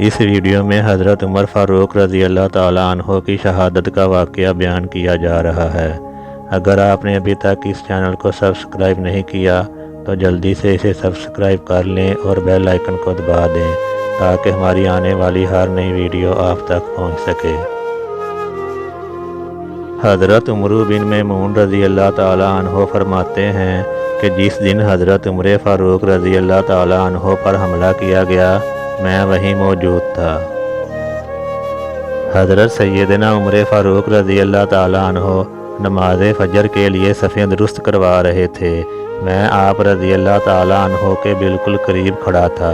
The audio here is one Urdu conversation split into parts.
اس ویڈیو میں حضرت عمر فاروق رضی اللہ تعالیٰ عنہ کی شہادت کا واقعہ بیان کیا جا رہا ہے۔ اگر آپ نے ابھی تک اس چینل کو سبسکرائب نہیں کیا تو جلدی سے اسے سبسکرائب کر لیں اور بیل آئیکن کو دبا دیں تاکہ ہماری آنے والی ہر نئی ویڈیو آپ تک پہنچ سکے۔ حضرت عمر بن میمون رضی اللہ تعالیٰ عنہ فرماتے ہیں کہ جس دن حضرت عمر فاروق رضی اللہ تعالیٰ عنہ پر حملہ کیا گیا میں وہیں موجود تھا۔ حضرت سیدنا عمر فاروق رضی اللہ تعالیٰ عنہ نماز فجر کے لیے صفیں درست کروا رہے تھے۔ میں آپ رضی اللہ تعالیٰ عنہ کے بالکل قریب کھڑا تھا۔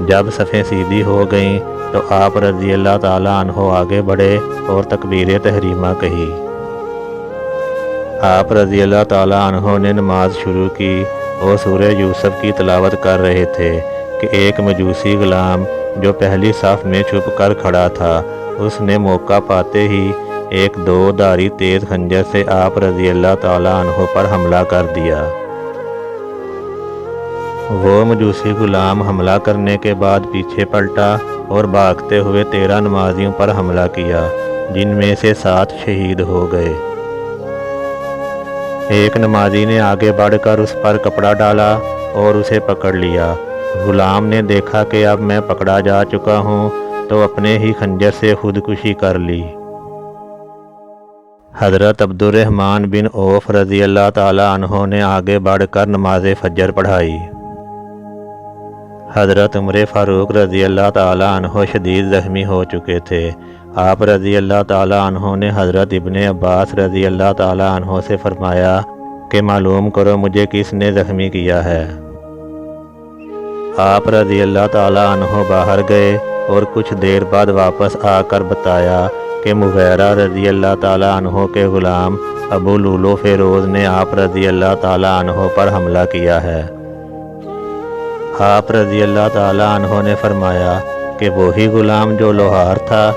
جب صفیں سیدھی ہو گئیں تو آپ رضی اللہ تعالیٰ عنہ آگے بڑھے اور تکبیر تحریمہ کہی۔ آپ رضی اللہ تعالیٰ عنہ نے نماز شروع کی اور سورہ یوسف کی تلاوت کر رہے تھے کہ ایک مجوسی غلام جو پہلی صف میں چھپ کر کھڑا تھا اس نے موقع پاتے ہی ایک دو دھاری تیز خنجر سے آپ رضی اللہ تعالیٰ عنہ پر حملہ کر دیا۔ وہ مجوسی غلام حملہ کرنے کے بعد پیچھے پلٹا اور بھاگتے ہوئے 13 نمازیوں پر حملہ کیا جن میں سے 7 شہید ہو گئے۔ ایک نمازی نے آگے بڑھ کر اس پر کپڑا ڈالا اور اسے پکڑ لیا۔ غلام نے دیکھا کہ اب میں پکڑا جا چکا ہوں تو اپنے ہی خنجر سے خودکشی کر لی۔ حضرت عبد الرحمن بن عوف رضی اللہ تعالیٰ عنہ نے آگے بڑھ کر نماز فجر پڑھائی۔ حضرت عمر فاروق رضی اللہ تعالیٰ عنہ شدید زخمی ہو چکے تھے۔ آپ رضی اللہ تعالیٰ عنہ نے حضرت ابن عباس رضی اللہ تعالیٰ عنہ سے فرمایا کہ معلوم کرو مجھے کس نے زخمی کیا ہے۔ آپ رضی اللہ تعالیٰ عنہ باہر گئے اور کچھ دیر بعد واپس آ کر بتایا کہ مغیرہ رضی اللہ تعالیٰ عنہ کے غلام ابو لولو فیروز نے آپ رضی اللہ تعالیٰ عنہ پر حملہ کیا ہے۔ آپ رضی اللہ تعالیٰ عنہ نے فرمایا کہ وہی غلام جو لوہار تھا؟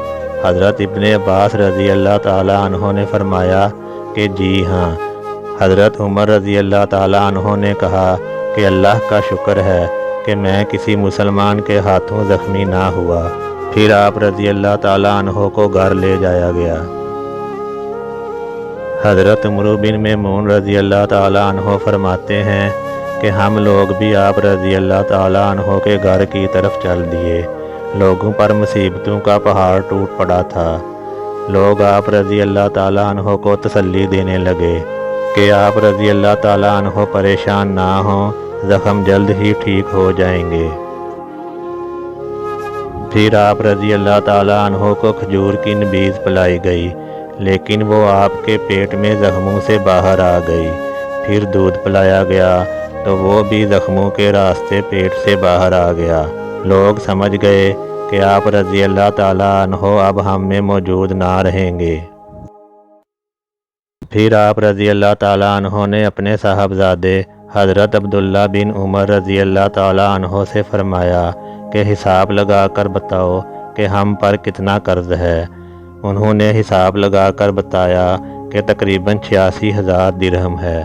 حضرت ابن عباس رضی اللہ تعالیٰ عنہ نے فرمایا کہ جی ہاں۔ حضرت عمر رضی اللہ تعالیٰ عنہ نے کہا کہ اللہ کا شکر ہے کہ میں کسی مسلمان کے ہاتھوں زخمی نہ ہوا۔ پھر آپ رضی اللہ تعالیٰ عنہ کو گھر لے جایا گیا۔ حضرت عمر بن میمون رضی اللہ تعالیٰ عنہ فرماتے ہیں کہ ہم لوگ بھی آپ رضی اللہ تعالیٰ عنہ کے گھر کی طرف چل دیے۔ لوگوں پر مصیبتوں کا پہاڑ ٹوٹ پڑا تھا۔ لوگ آپ رضی اللہ تعالیٰ عنہ کو تسلی دینے لگے کہ آپ رضی اللہ تعالیٰ عنہ پریشان نہ ہوں، زخم جلد ہی ٹھیک ہو جائیں گے۔ پھر آپ رضی اللہ تعالیٰ عنہ کو کھجور کی نبیذ پلائی گئی لیکن وہ آپ کے پیٹ میں زخموں سے باہر آ گئی۔ پھر دودھ پلایا گیا تو وہ بھی زخموں کے راستے پیٹ سے باہر آ گیا۔ لوگ سمجھ گئے کہ آپ رضی اللہ تعالیٰ عنہ اب ہم میں موجود نہ رہیں گے۔ پھر آپ رضی اللہ تعالیٰ عنہ نے اپنے صاحبزادے حضرت عبداللہ بن عمر رضی اللہ تعالیٰ عنہ سے فرمایا کہ حساب لگا کر بتاؤ کہ ہم پر کتنا قرض ہے۔ انہوں نے حساب لگا کر بتایا کہ تقریباً 86,000 درہم ہے۔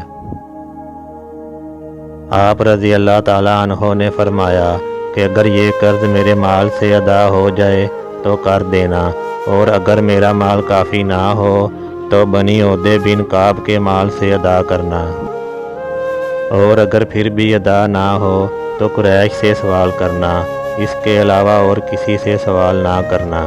آپ رضی اللہ تعالیٰ عنہ نے فرمایا کہ اگر یہ قرض میرے مال سے ادا ہو جائے تو کر دینا، اور اگر میرا مال کافی نہ ہو تو بنی عودے بن کعب کے مال سے ادا کرنا، اور اگر پھر بھی ادا نہ ہو تو قریش سے سوال کرنا، اس کے علاوہ اور کسی سے سوال نہ کرنا۔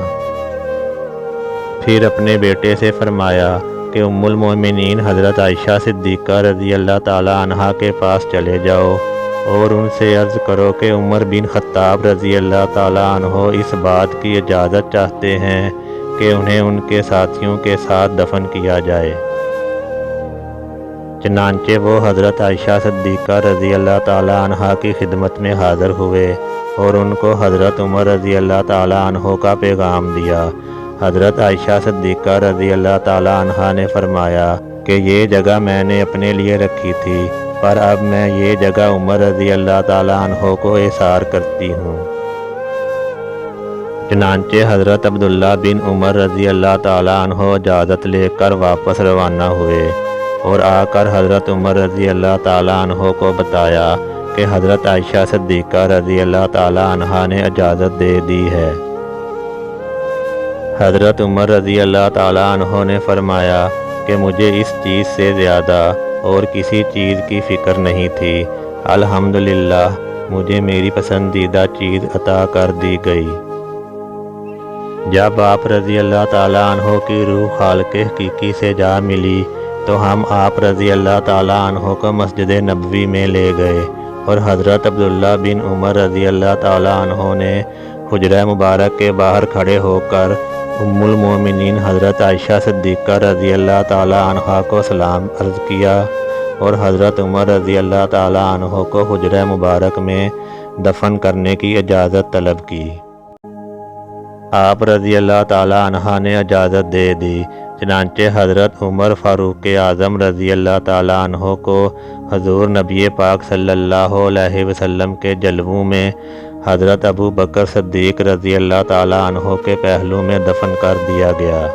پھر اپنے بیٹے سے فرمایا کہ ام المومنین حضرت عائشہ صدیقہ رضی اللہ تعالیٰ عنہا کے پاس چلے جاؤ اور ان سے عرض کرو کہ عمر بن خطاب رضی اللہ تعالیٰ عنہ اس بات کی اجازت چاہتے ہیں کہ انہیں ان کے ساتھیوں کے ساتھ دفن کیا جائے۔ چنانچہ وہ حضرت عائشہ صدیقہ رضی اللہ تعالیٰ عنہا کی خدمت میں حاضر ہوئے اور ان کو حضرت عمر رضی اللہ تعالیٰ عنہ کا پیغام دیا۔ حضرت عائشہ صدیقہ رضی اللہ تعالیٰ عنہا نے فرمایا کہ یہ جگہ میں نے اپنے لیے رکھی تھی پر اب میں یہ جگہ عمر رضی اللہ تعالیٰ عنہ کو احسار کرتی ہوں۔ چنانچہ حضرت عبداللہ بن عمر رضی اللہ تعالیٰ عنہ اجازت لے کر واپس روانہ ہوئے اور آ کر حضرت عمر رضی اللہ تعالیٰ عنہ کو بتایا کہ حضرت عائشہ صدیقہ رضی اللہ تعالیٰ عنہا نے اجازت دے دی ہے۔ حضرت عمر رضی اللہ تعالیٰ عنہ نے فرمایا کہ مجھے اس چیز سے زیادہ اور کسی چیز کی فکر نہیں تھی، الحمدللہ مجھے میری پسندیدہ چیز عطا کر دی گئی۔ جب آپ رضی اللہ تعالیٰ عنہ کی روح خالق حقیقی سے جا ملی تو ہم آپ رضی اللہ تعالیٰ عنہ کو مسجد نبوی میں لے گئے اور حضرت عبداللہ بن عمر رضی اللہ تعالیٰ عنہ نے حجرہ مبارک کے باہر کھڑے ہو کر ام المومنین حضرت عائشہ صدیقہ رضی اللہ تعالیٰ عنہ کو سلام عرض کیا اور حضرت عمر رضی اللہ تعالیٰ عنہ کو حجرہ مبارک میں دفن کرنے کی اجازت طلب کی۔ آپ رضی اللہ تعالیٰ عنہ نے اجازت دے دی، چنانچہ حضرت عمر فاروق اعظم رضی اللہ تعالیٰ عنہ کو حضور نبی پاک صلی اللہ علیہ وسلم کے جلووں میں حضرت ابو بکر صدیق رضی اللہ تعالیٰ عنہ کے پہلو میں دفن کر دیا گیا۔